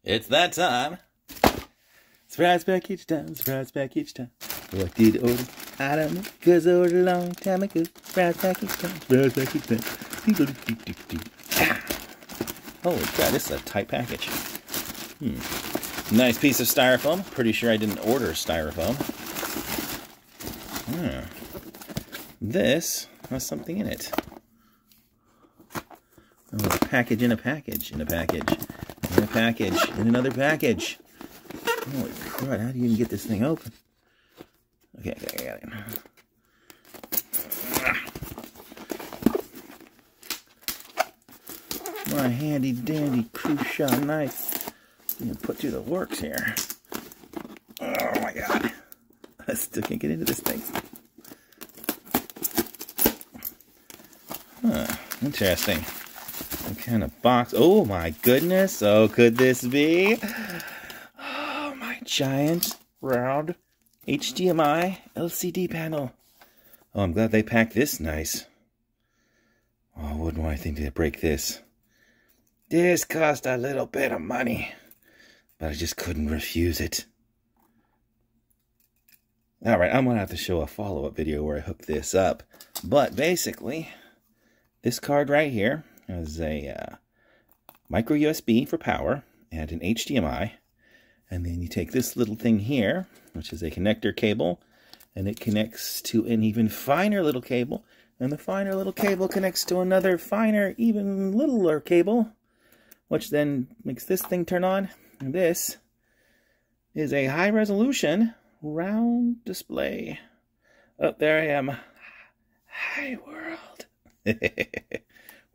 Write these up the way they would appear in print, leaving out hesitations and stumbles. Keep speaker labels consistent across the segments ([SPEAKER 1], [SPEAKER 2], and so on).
[SPEAKER 1] It's that time. Surprise package time, surprise package time. What did order? I don't know, cause I ordered a long time ago. Surprise package time, surprise package time. Holy crap, this is a tight package. Nice piece of styrofoam. Pretty sure I didn't order styrofoam. This has something in it. Oh, a package in a package, in a package, in a package, in another package. Holy crud, how do you even get this thing open? Okay, I got it. My handy dandy crucial knife. I'm gonna put through the works here. Oh my god. I still can't get into this thing. Interesting. What kind of box? Oh my goodness. So could this be? Oh, my giant round HDMI LCD panel. Oh, I'm glad they packed this nice. Oh, wouldn't I think they'd break this? This cost a little bit of money, but I just couldn't refuse it. Alright, I'm going to have to show a follow-up video where I hook this up. But basically, this card right here has a micro USB for power and an HDMI. And then you take this little thing here, which is a connector cable, and it connects to an even finer little cable. And the finer little cable connects to another finer, even littler cable, which then makes this thing turn on. And this is a high-resolution round display. Oh, there I am. Hi, world.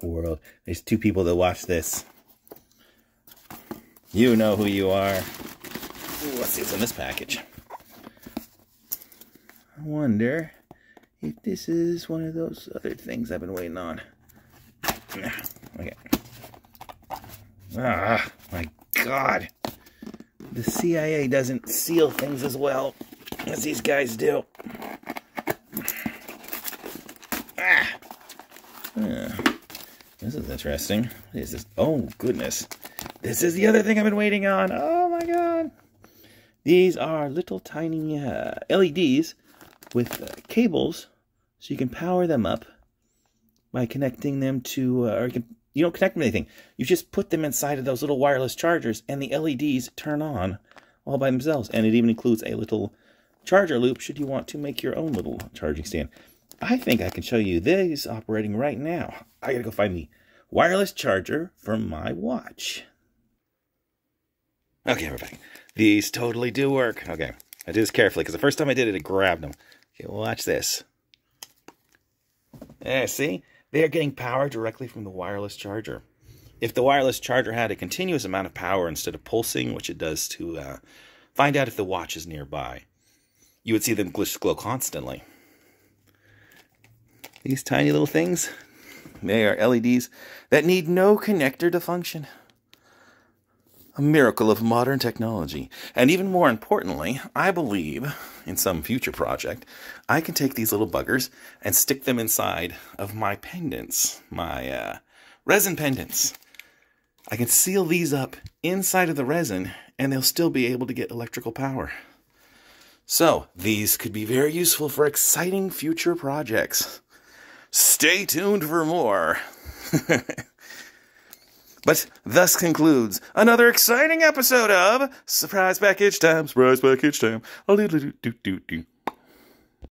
[SPEAKER 1] World. There's two people that watch this. You know who you are. Ooh, let's see what's in this package. I wonder if this is one of those other things I've been waiting on. Okay. Ah, my God. The CIA doesn't seal things as well as these guys do. This is interesting. What is this? Oh, goodness. This is the other thing I've been waiting on. Oh, my God. These are little tiny LEDs with cables, so you can power them up by connecting them to, you don't connect them to anything. You just put them inside of those little wireless chargers, and the LEDs turn on all by themselves. And it even includes a little charger loop should you want to make your own little charging stand. I think I can show you these operating right now. I gotta go find the wireless charger for my watch. Okay, we're back. These totally do work. Okay, I did this carefully because the first time I did it, it grabbed them. Okay, watch this. Yeah, see? They are getting power directly from the wireless charger. If the wireless charger had a continuous amount of power instead of pulsing, which it does to find out if the watch is nearby, you would see them glow constantly. These tiny little things, they are LEDs that need no connector to function. A miracle of modern technology. And even more importantly, I believe, in some future project, I can take these little buggers and stick them inside of my pendants, my resin pendants. I can seal these up inside of the resin, and they'll still be able to get electrical power. So, these could be very useful for exciting future projects. Stay tuned for more. But thus concludes another exciting episode of Surprise Package Time, Surprise Package Time.